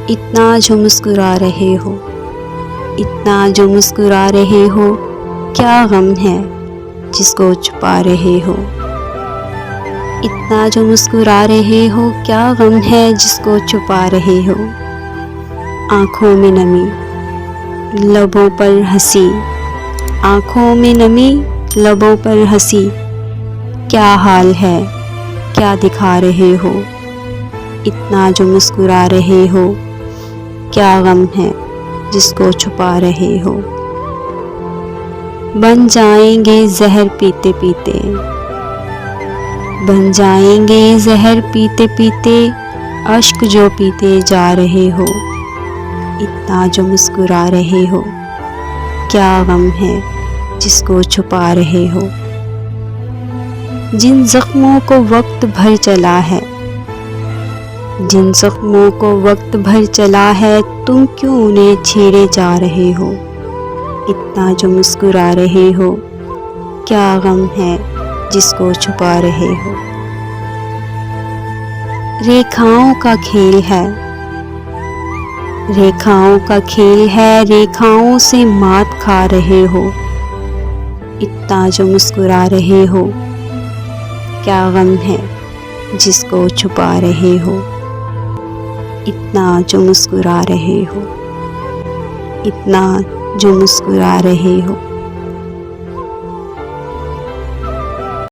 इतना जो मुस्कुरा रहे हो, इतना जो मुस्कुरा रहे हो, क्या गम है जिसको छुपा रहे हो। इतना जो मुस्कुरा रहे हो, क्या गम है जिसको छुपा रहे हो। आँखों में नमी, लबों पर हंसी, आँखों में नमी, लबों पर हंसी, क्या हाल है, क्या दिखा रहे हो। इतना जो मुस्कुरा रहे हो, क्या गम है जिसको छुपा रहे हो। बन जाएंगे जहर पीते पीते, बन जाएंगे जहर पीते पीते, अश्क जो पीते जा रहे हो। इतना जो मुस्कुरा रहे हो, क्या गम है जिसको छुपा रहे हो। जिन जख्मों को वक्त भर चला है, जिन जख्मों को वक्त भर चला है, तुम क्यों उन्हें छेड़े जा रहे हो। इतना जो मुस्कुरा रहे हो, क्या गम है जिसको छुपा रहे हो। रेखाओं का खेल है, रेखाओं का खेल है, रेखाओं से मात खा रहे हो। इतना जो मुस्कुरा रहे हो, क्या गम है जिसको छुपा रहे हो। इतना जो मुस्कुरा रहे हो, इतना जो मुस्कुरा रहे हो।